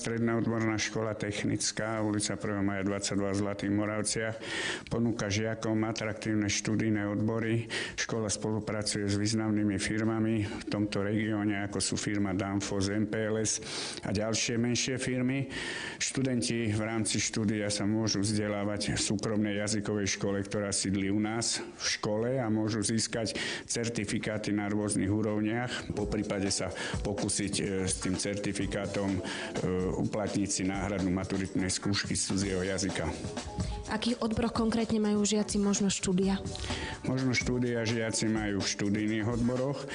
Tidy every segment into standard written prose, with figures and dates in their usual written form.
stredná odborná škola technická, ulica 1. maja 22 v Zlatých Moravciach, ponúka žiakom atraktívne študijné odbory. Škola spolupracuje s významnými firmami v tomto regióne, ako sú firma Danfoss, MPLS a ďalšie menšie firmy. Študenti v rámci štúdia sa môžu vzdelávať v súkromnej jazykovej škole, ktorá sídli u nás v škole a môžu získať certifikáty na rôznych úrovniach. Po prípade sa pokúsiť s tým certifikátom uplatniť si náhradnú maturitnej skúšky z cudzieho jazyka. V akých odboroch konkrétne majú žiaci možnosť štúdia? Možno štúdia žiaci majú v študijných odboroch.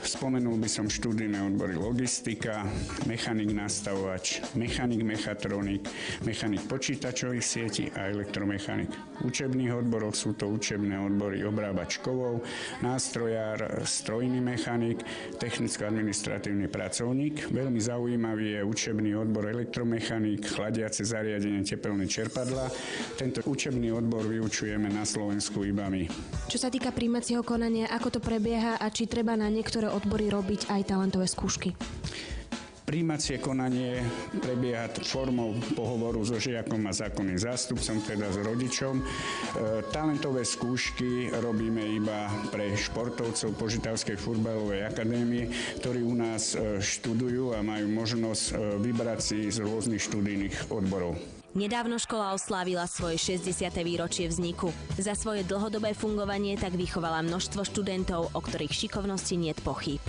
Spomenul by som študijné odbory logistika, mechanik nastavovač, mechanik mechatronik, mechanik počítačových sietí a elektromechanik. V učebných odboroch sú to učebné odbory obrábač kovov, nástrojár, strojný mechanik, technicko-administratívny pracovník. Veľmi zaujímavý je učebný odbor elektromechanik, chladiace zariadenie, tepelné čerpadlá. Tento učebný odbor vyučujeme na Slovensku iba my. Čo sa týka prijímacieho konania, ako to prebieha a či treba na niektoré odbory robiť aj talentové skúšky? Prijímacie konanie prebieha formou pohovoru so žiakom a zákonným zástupcom, teda s rodičom. Talentové skúšky robíme iba pre športovcov Požitavskej futbalovej akadémie, ktorí u nás študujú a majú možnosť vybrať si z rôznych študijných odborov. Nedávno škola oslávila svoje 60. výročie vzniku. Za svoje dlhodobé fungovanie tak vychovala množstvo študentov, o ktorých šikovnosti niet pochýb.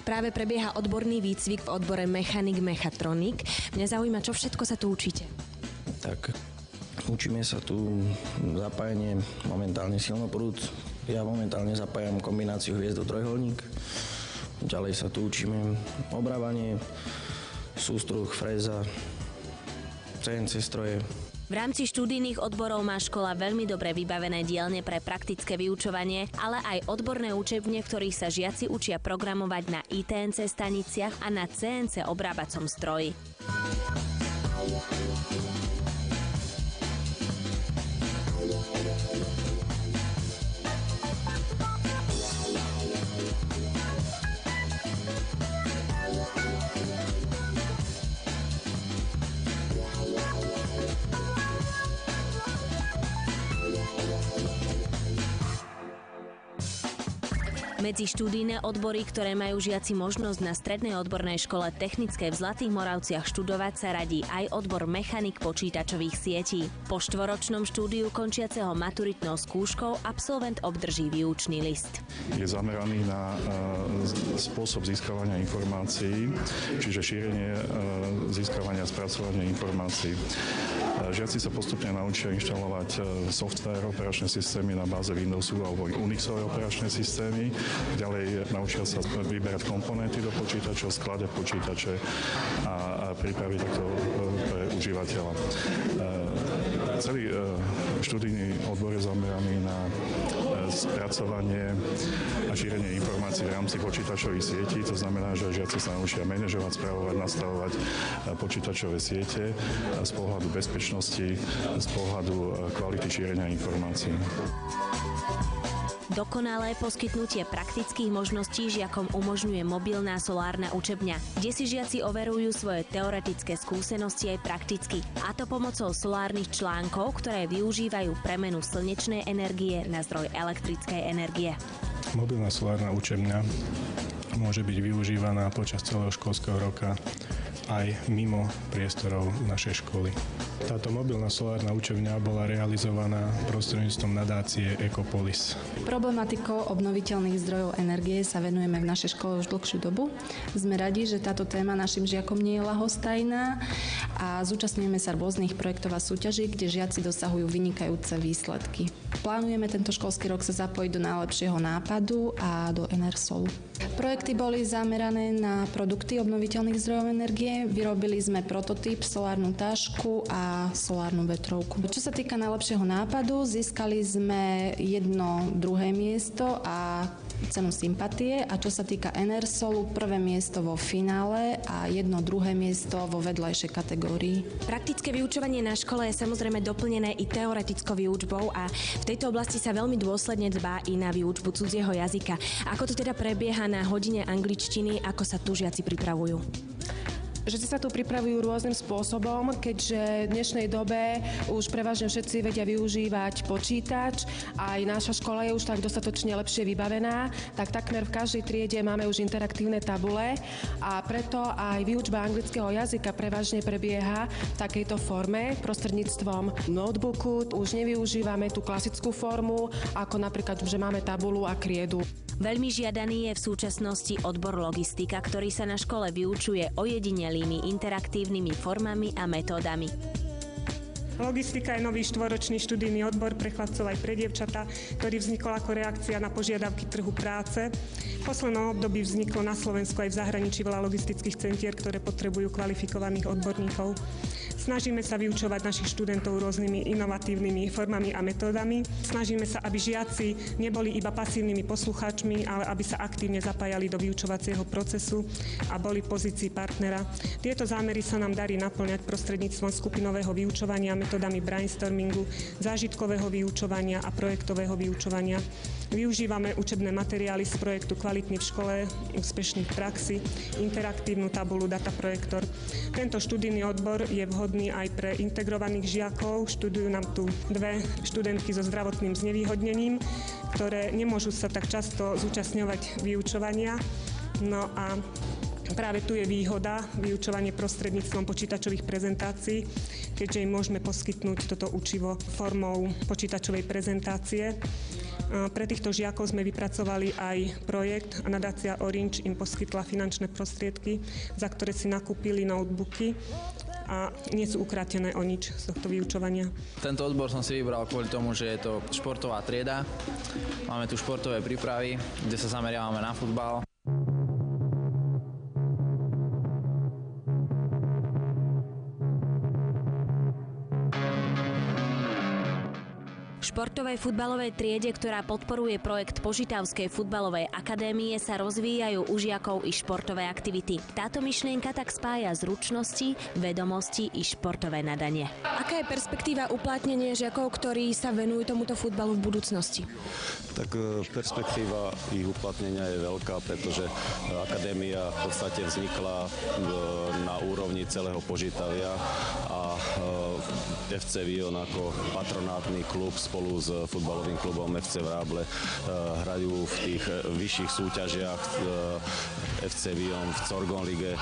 Práve prebieha odborný výcvik v odbore mechanik-mechatronik. Mňa zaujíma, čo všetko sa tu učíte. Tak, učíme sa tu zapájanie momentálne silnoprúd. Ja momentálne zapájam kombináciu hviezd do trojuholník. Ďalej sa tu učíme obrávanie, sústruh, fréza, CNC stroje. V rámci študijných odborov má škola veľmi dobre vybavené dielne pre praktické vyučovanie, ale aj odborné učebne, v ktorých sa žiaci učia programovať na ITNC staniciach a na CNC obrábacom stroji. Medzi študijné odbory, ktoré majú žiaci možnosť na strednej odbornej škole technickej v Zlatých Moravciach študovať, sa radí aj odbor mechanik počítačových sietí. Po štvoročnom štúdiu končiaceho maturitnou skúškou absolvent obdrží výučný list. Je zameraný na spôsob získavania informácií, čiže šírenie získavania a spracovania informácií. Žiaci sa postupne naučia inštalovať software, operačné systémy na báze Windowsu alebo Unixové operačné systémy. Ďalej naučia sa vyberať komponenty do počítačov, skladať počítače a pripraviť takto pre užívateľa. Celý študijný odbor je zameraný na spracovanie a šírenie informácií v rámci počítačových sietí. To znamená, že žiaci sa naučia manažovať, spravovať, nastavovať počítačové siete z pohľadu bezpečnosti, z pohľadu kvality šírenia informácií. Dokonalé poskytnutie praktických možností žiakom umožňuje mobilná solárna učebňa, kde si žiaci overujú svoje teoretické skúsenosti aj prakticky, a to pomocou solárnych článkov, ktoré využívajú premenu slnečnej energie na zdroj elektrickej energie. Mobilná solárna učebňa môže byť využívaná počas celého školského roka aj mimo priestorov našej školy. Táto mobilná solárna učebňa bola realizovaná prostredníctvom nadácie Ecopolis. Problematikou obnoviteľných zdrojov energie sa venujeme v našej škole už dlhšiu dobu. Sme radi, že táto téma našim žiakom nie je ľahostajná a zúčastňujeme sa rôznych projektov a súťaží, kde žiaci dosahujú vynikajúce výsledky. Plánujeme tento školský rok sa zapojiť do najlepšieho nápadu a do Enersolu. Projekty boli zamerané na produkty obnoviteľných zdrojov energie, výučbovne. Vyrobili sme prototyp, solárnu tašku a solárnu vetrovku. Čo sa týka najlepšieho nápadu, získali sme 1. 2. miesto a cenu sympatie, a čo sa týka Enersolu, 1. miesto vo finále a 1. 2. miesto vo vedľajšej kategórii. Praktické vyučovanie na škole je samozrejme doplnené i teoretickou výučbou a v tejto oblasti sa veľmi dôsledne dbá i na výučbu cudzieho jazyka. Ako to teda prebieha na hodine angličtiny, ako sa tu žiaci pripravujú? Žiaci sa tu pripravujú rôznym spôsobom, keďže v dnešnej dobe už prevažne všetci vedia využívať počítač, aj naša škola je už tak dostatočne lepšie vybavená, tak takmer v každej triede máme už interaktívne tabule a preto aj výučba anglického jazyka prevažne prebieha v takejto forme prostredníctvom notebooku. Už nevyužívame tú klasickú formu, ako napríklad, že máme tabulu a kriedu. Veľmi žiadaný je v súčasnosti odbor logistika, ktorý sa na škole vyučuje ojedinelými interaktívnymi formami a metódami. Logistika je nový 4-ročný študijný odbor pre chlapcov aj pre dievčatá, ktorý vznikol ako reakcia na požiadavky trhu práce. V poslednom období vzniklo na Slovensku aj v zahraničí veľa logistických centier, ktoré potrebujú kvalifikovaných odborníkov. Snažíme sa vyučovať našich študentov rôznymi inovatívnymi formami a metódami. Snažíme sa, aby žiaci neboli iba pasívnymi poslucháčmi, ale aby sa aktívne zapájali do vyučovacieho procesu a boli v pozícii partnera. Tieto zámery sa nám darí naplňať prostredníctvom skupinového vyučovania, metódami brainstormingu, zážitkového vyučovania a projektového vyučovania. Využívame učebné materiály z projektu Kvalitný v škole, úspešný v praxi, interaktívnu tabulu, dataprojektor. Tento študijný odbor je vhodný aj pre integrovaných žiakov. Študujú nám tu 2 študentky so zdravotným znevýhodnením, ktoré nemôžu sa tak často zúčastňovať vyučovania. No a práve tu je výhoda vyučovanie prostredníctvom počítačových prezentácií, keďže im môžeme poskytnúť toto učivo formou počítačovej prezentácie. Pre týchto žiakov sme vypracovali aj projekt a nadácia Orange im poskytla finančné prostriedky, za ktoré si nakúpili notebooky a nie sú ukrátené o nič z tohto vyučovania. Tento odbor som si vybral kvôli tomu, že je to športová trieda. Máme tu športové prípravy, kde sa zameriavame na futbal. V športovej futbalovej triede, ktorá podporuje projekt Požitavskej futbalovej akadémie, sa rozvíjajú u žiakov i športové aktivity. Táto myšlienka tak spája zručnosti, vedomosti i športové nadanie. Aká je perspektíva uplatnenia žiakov, ktorí sa venujú tomuto futbalu v budúcnosti? Tak perspektíva ich uplatnenia je veľká, pretože akadémia v podstate vznikla na úrovni celého Požitavia a FC Vion ako patronátny klub spolu s futbalovým klubom FC Vráble hrajú v tých vyšších súťažiach FC Vion v Corgon lige,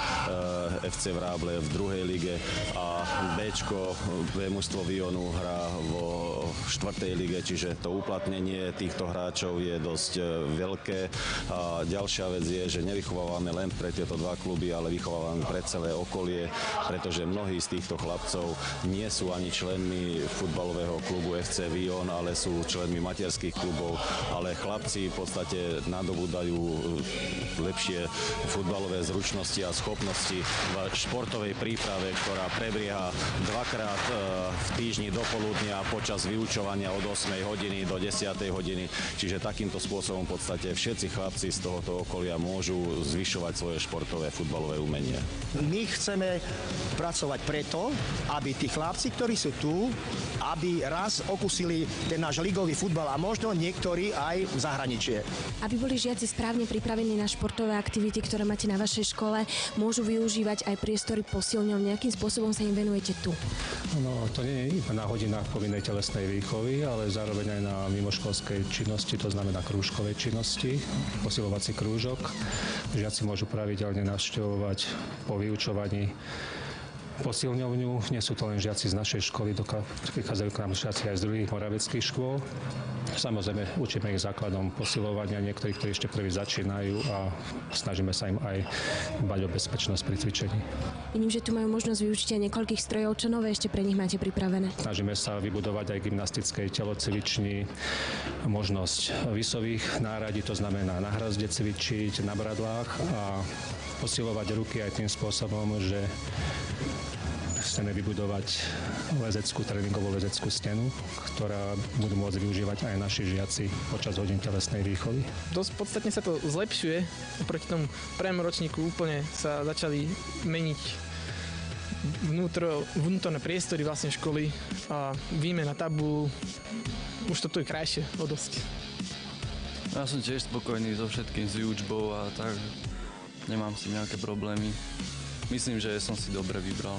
FC Vráble v druhej lige a Bčko, B mužstvo Vionu hrá vo 4. lige, čiže to uplatnenie týchto hráčov je dosť veľké. A ďalšia vec je, že nevychovávame len pre tieto 2 kluby, ale vychovávame pre celé okolie, pretože mnohí z týchto chlapcov nie sú ani členmi futbalového klubu FC Vion, ale sú členmi materských klubov, ale chlapci v podstate nadobúdajú lepšie futbalové zručnosti a schopnosti v športovej príprave, ktorá prebieha 2-krát v týždni do poludnia počas vyučovania od 8 hodiny do 10 hodiny. Čiže takýmto spôsobom v podstate všetci chlapci z tohoto okolia môžu zvyšovať svoje športové futbalové umenie. My chceme pracovať preto, aby tí chlapci, ktorí sú tu, aby raz okusili ten náš ligový futbal a možno niektorí aj v zahraničie. Aby boli žiaci správne pripravení na športové aktivity, ktoré máte na vašej škole, môžu využívať aj priestory posilňov. Nejakým spôsobom sa im venujete tu? No, to nie je iba na hodinách povinnej telesnej výchovy, ale zároveň aj na mimoškolskej činnosti, to znamená krúžkovej činnosti, posilovací krúžok. Žiaci môžu pravidelne navštevovať po vyučovaní posilňovňu. Nie sú to len žiaci z našej školy, prichádzajú k nám žiaci aj z druhých moraveckých škôl. Samozrejme, učíme ich základom posilovania, niektorí, ktorí ešte prvý začínajú a snažíme sa im aj dbať o bezpečnosť pri cvičení. Vidím, že tu majú možnosť vyučiť aj niekoľkých strojov. Čo nové ešte pre nich máte pripravené? Snažíme sa vybudovať aj gymnastickej telocvični možnosť visových náradí, to znamená na hrazde cvičiť, na bradlách a posilovať ruky aj tým spôsobom, že chceme vybudovať tréningovú lezeckú stenu, ktorá budú môcť využívať aj naši žiaci počas hodín telesnej výchovy. Dosť podstatne sa to zlepšuje. Oproti tomu prvému ročníku úplne sa začali meniť vnútorné priestory vlastne školy a výmena tabu. Už toto je krajšie o dosť. Ja som tiež spokojný so všetkým, s výučbou a tak. Nemám si nejaké problémy. Myslím, že som si dobre vybral.